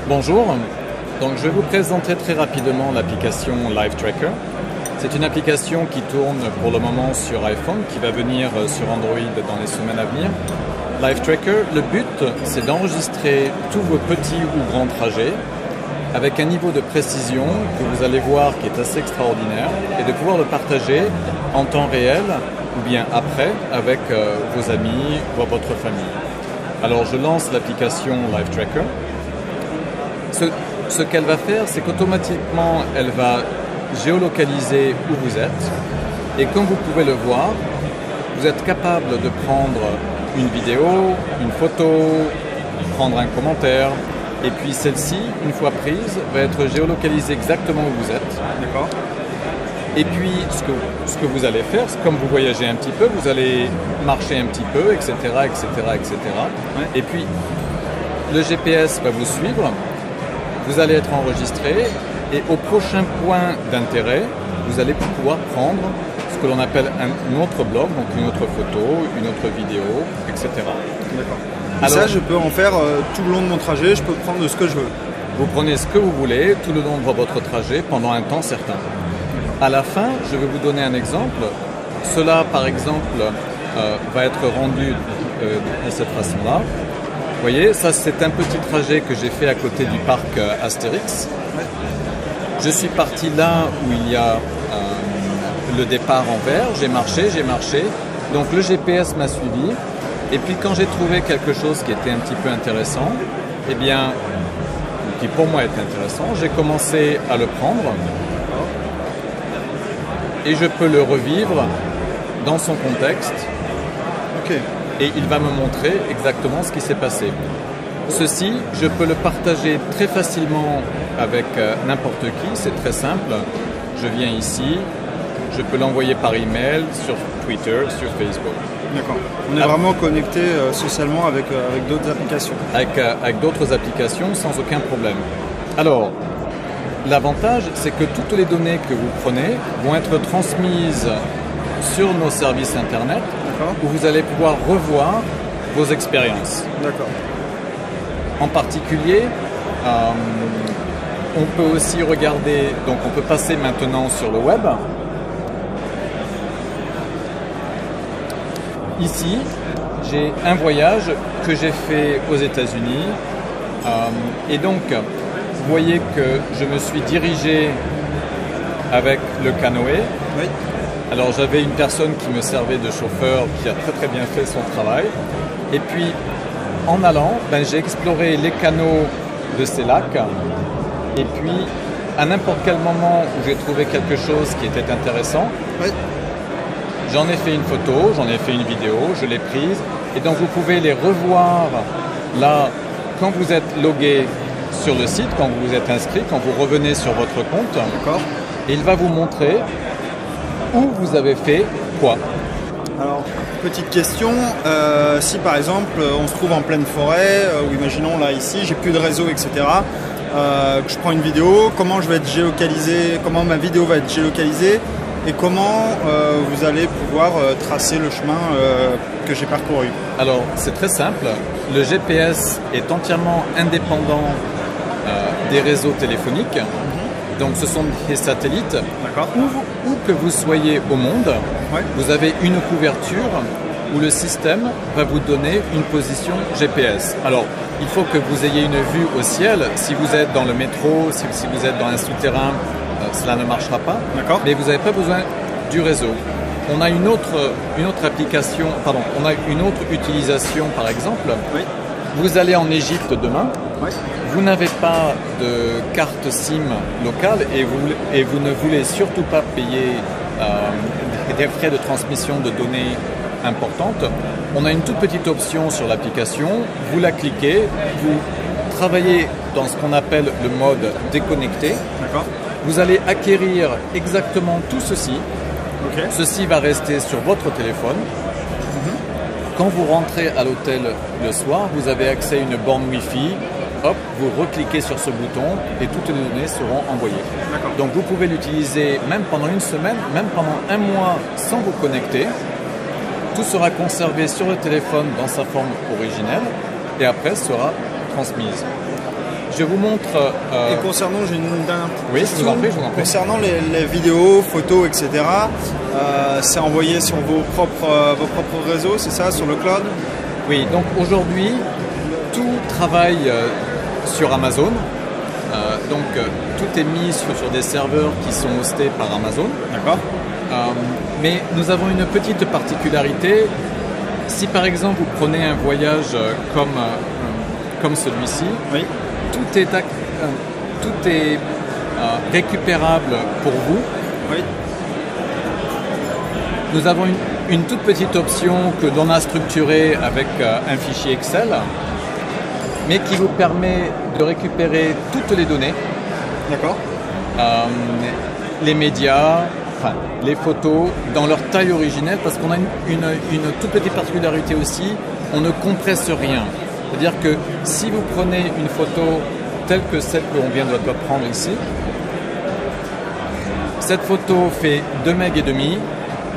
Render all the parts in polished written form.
Bonjour, donc je vais vous présenter très rapidement l'application Live Tracker. C'est une application qui tourne pour le moment sur iPhone, qui va venir sur Android dans les semaines à venir. Live Tracker, le but c'est d'enregistrer tous vos petits ou grands trajets avec un niveau de précision que vous allez voir qui est assez extraordinaire et de pouvoir le partager en temps réel ou bien après avec vos amis ou votre famille. Alors je lance l'application Live Tracker. Ce qu'elle va faire, c'est qu'automatiquement, elle va géolocaliser où vous êtes. Et comme vous pouvez le voir, vous êtes capable de prendre une vidéo, une photo, prendre un commentaire. Et puis celle-ci, une fois prise, va être géolocalisée exactement où vous êtes. D'accord. Et puis, ce que vous allez faire, c'est comme vous voyagez un petit peu, vous allez marcher un petit peu, etc., etc., etc. Ouais. Et puis, le GPS va vous suivre. Vous allez être enregistré et au prochain point d'intérêt, vous allez pouvoir prendre ce que l'on appelle un autre blog, donc une autre photo, une autre vidéo, etc. D'accord. Et Alors, ça, je peux en faire tout le long de mon trajet, je peux prendre ce que je veux. vous prenez ce que vous voulez tout le long de votre trajet pendant un temps certain. À la fin, je vais vous donner un exemple. Cela, par exemple, va être rendu de cette façon-là. Vous voyez, ça c'est un petit trajet que j'ai fait à côté du parc Astérix. Je suis parti là où il y a le départ en vert, j'ai marché. Donc le GPS m'a suivi. Et puis quand j'ai trouvé quelque chose qui était un petit peu intéressant, eh bien, qui pour moi est intéressant, j'ai commencé à le prendre. Et je peux le revivre dans son contexte. Ok. Et il va me montrer exactement ce qui s'est passé. Ceci, je peux le partager très facilement avec n'importe qui, c'est très simple. Je viens ici, je peux l'envoyer par email, sur Twitter, sur Facebook. D'accord. On est vraiment connecté socialement avec d'autres applications. Avec d'autres applications sans aucun problème. Alors, l'avantage, c'est que toutes les données que vous prenez vont être transmises sur nos services Internet où vous allez pouvoir revoir vos expériences. D'accord. En particulier, on peut aussi regarder, donc on peut passer maintenant sur le web. Ici, j'ai un voyage que j'ai fait aux États-Unis et donc vous voyez que je me suis dirigé avec le canoë. Oui. Alors j'avais une personne qui me servait de chauffeur qui a très bien fait son travail. Et puis en allant, j'ai exploré les canaux de ces lacs. Et puis à n'importe quel moment où j'ai trouvé quelque chose qui était intéressant, Oui. j'en ai fait une photo, j'en ai fait une vidéo, je l'ai prise. Et donc vous pouvez les revoir là quand vous êtes logué sur le site, quand vous vous êtes inscrit, quand vous revenez sur votre compte. D'accord. Et il va vous montrer où vous avez fait quoi. Alors, petite question, si par exemple on se trouve en pleine forêt, ou imaginons là ici, j'ai plus de réseau, etc., que je prends une vidéo, comment je vais être géolocalisé, comment ma vidéo va être géolocalisée et comment vous allez pouvoir tracer le chemin que j'ai parcouru. Alors, c'est très simple. Le GPS est entièrement indépendant des réseaux téléphoniques. Donc ce sont des satellites. Où que vous soyez au monde, Ouais. vous avez une couverture où le système va vous donner une position GPS. Alors, il faut que vous ayez une vue au ciel. Si vous êtes dans le métro, si vous êtes dans un souterrain, cela ne marchera pas. D'accord. Mais vous n'avez pas besoin du réseau. On a une autre application, pardon, on a une autre utilisation par exemple. Oui. Vous allez en Égypte demain. Ouais. Vous n'avez pas de carte SIM locale et vous ne voulez surtout pas payer des frais de transmission de données importantes. On a une toute petite option sur l'application, vous la cliquez, vous travaillez dans ce qu'on appelle le mode déconnecté. D'accord. Vous allez acquérir exactement tout ceci. Ok. Ceci va rester sur votre téléphone. Quand vous rentrez à l'hôtel le soir, vous avez accès à une borne Wi-Fi. Hop, vous recliquez sur ce bouton et toutes les données seront envoyées. Donc vous pouvez l'utiliser même pendant une semaine, même pendant un mois sans vous connecter. Tout sera conservé sur le téléphone dans sa forme originelle et après sera transmise. je vous montre... Et concernant, j'ai une dernière oui, question. Je vous en prie. Concernant les vidéos, photos, etc., c'est envoyé sur vos propres réseaux, c'est ça, sur le cloud? Oui, donc aujourd'hui, tout travaille sur Amazon. Tout est mis sur des serveurs qui sont hostés par Amazon. D'accord. Mais nous avons une petite particularité. Si par exemple vous prenez un voyage comme celui-ci, oui. tout est récupérable pour vous. Oui. Nous avons une toute petite option que l'on a structurée avec un fichier Excel, mais qui vous permet de récupérer toutes les données. D'accord. Les médias, enfin, les photos dans leur taille originelle, parce qu'on a une toute petite particularité aussi, on ne compresse rien. C'est-à-dire que si vous prenez une photo telle que celle qu'on vient de prendre ici, cette photo fait 2,5 MB,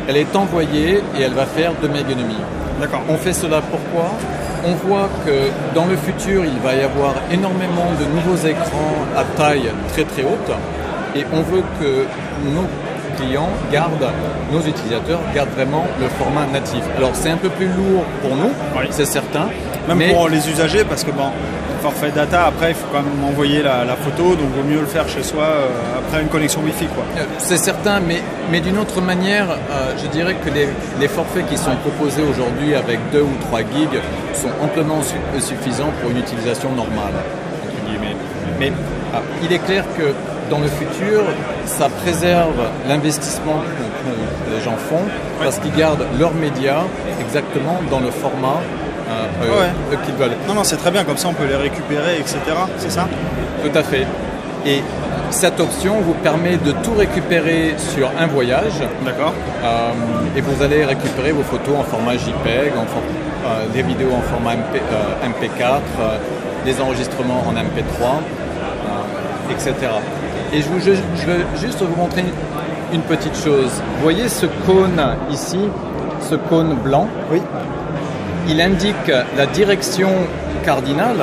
elle est envoyée et elle va faire 2,5 MB. D'accord. On fait cela pourquoi? On voit que dans le futur, il va y avoir énormément de nouveaux écrans à taille très très haute et on veut que nos clients nos utilisateurs gardent vraiment le format natif. Alors c'est un peu plus lourd pour nous, oui. C'est certain. Même pour les usagers, parce que forfait data, après il faut quand même envoyer la photo, donc il vaut mieux le faire chez soi après une connexion Wi-Fi, quoi. C'est certain, mais d'une autre manière, je dirais que les forfaits qui sont proposés aujourd'hui avec 2 ou 3 gigs sont amplement suffisants pour une utilisation normale, entre guillemets. Mais il est clair que dans le futur, ça préserve l'investissement que les gens font, parce qu'ils gardent leurs médias exactement dans le format qu'ils veulent. Non, c'est très bien, comme ça on peut les récupérer, etc. C'est ça? Tout à fait. Et cette option vous permet de tout récupérer sur un voyage. D'accord. Et vous allez récupérer vos photos en format JPEG, des vidéos en format MP4, des enregistrements en MP3, etc. Et je veux juste vous montrer une petite chose. Vous voyez ce cône ici, ce cône blanc? Oui. Il indique la direction cardinale,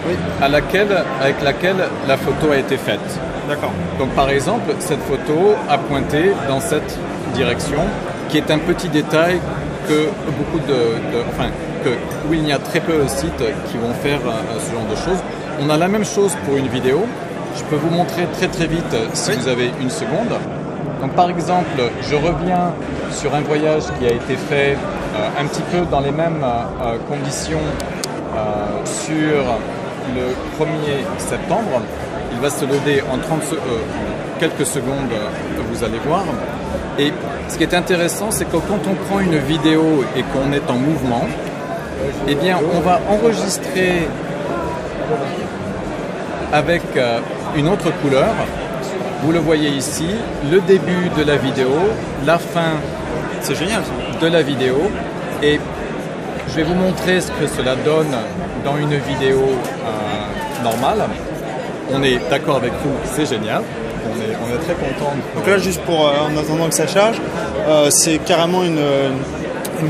oui, avec laquelle la photo a été faite. D'accord. Donc par exemple, cette photo a pointé dans cette direction, qui est un petit détail que où il y a très peu de sites qui vont faire ce genre de choses. On a la même chose pour une vidéo. Je peux vous montrer très très vite si vous avez une seconde. Donc par exemple, je reviens sur un voyage qui a été fait un petit peu dans les mêmes conditions sur le 1er septembre. Il va se loader en quelques secondes, vous allez voir. Et ce qui est intéressant, c'est que quand on prend une vidéo et qu'on est en mouvement, eh bien on va enregistrer avec une autre couleur. Vous le voyez ici, le début de la vidéo, la fin, c'est génial, de la vidéo. Et je vais vous montrer ce que cela donne dans une vidéo normale. On est d'accord avec vous, c'est génial. On est très content. Donc là, juste en attendant que ça charge, c'est carrément une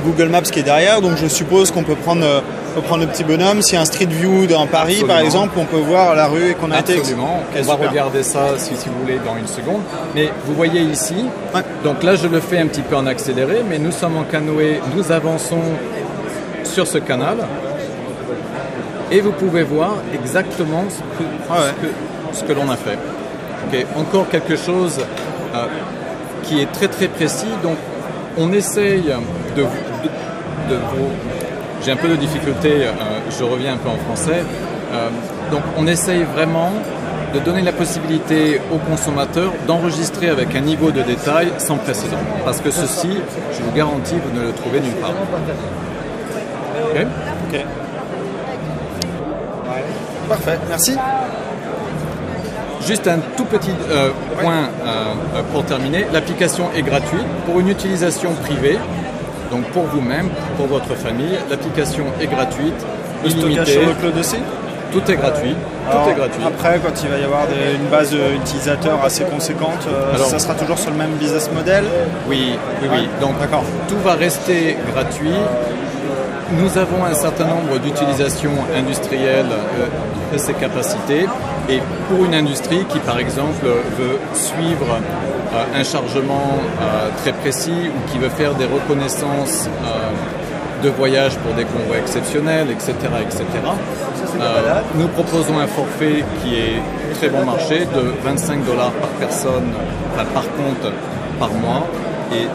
Google Maps qui est derrière. Donc je suppose qu'on peut prendre le petit bonhomme. S'il y a un Street View dans Paris, absolument, par exemple, on peut voir la rue et qu'on a été. Absolument. On va regarder ça, si vous voulez, dans une seconde. Mais vous voyez ici, donc là, je le fais un petit peu en accéléré, mais nous sommes en canoë, nous avançons sur ce canal. Et vous pouvez voir exactement ce que l'on a fait. Okay. Encore quelque chose qui est très très précis. Donc, on essaye de vous... J'ai un peu de difficulté, je reviens un peu en français. Donc on essaye vraiment de donner la possibilité aux consommateurs d'enregistrer avec un niveau de détail sans précédent. Parce que ceci, je vous garantis, vous ne le trouvez nulle part. Ok. Parfait, merci. Juste un tout petit point pour terminer. L'application est gratuite pour une utilisation privée. Donc pour vous-même, pour votre famille, l'application est gratuite, illimitée. Le stockage sur le cloud aussi ? Tout est gratuit. Alors, tout est gratuit. Après, quand il va y avoir une base d'utilisateurs assez conséquente, ça sera toujours sur le même business model ? Oui. Donc tout va rester gratuit, Nous avons un certain nombre d'utilisations industrielles de ces capacités et pour une industrie qui par exemple veut suivre un chargement très précis ou qui veut faire des reconnaissances de voyage pour des convois exceptionnels, etc. etc. Nous proposons un forfait qui est très bon marché de 25 $ par personne, enfin, par compte par mois et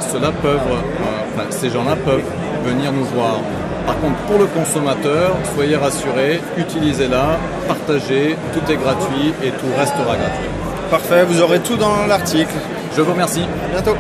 ces gens-là peuvent venir nous voir. Par contre, pour le consommateur, soyez rassurés, utilisez-la, partagez, tout est gratuit et tout restera gratuit. Parfait, vous aurez tout dans l'article. Je vous remercie. À bientôt.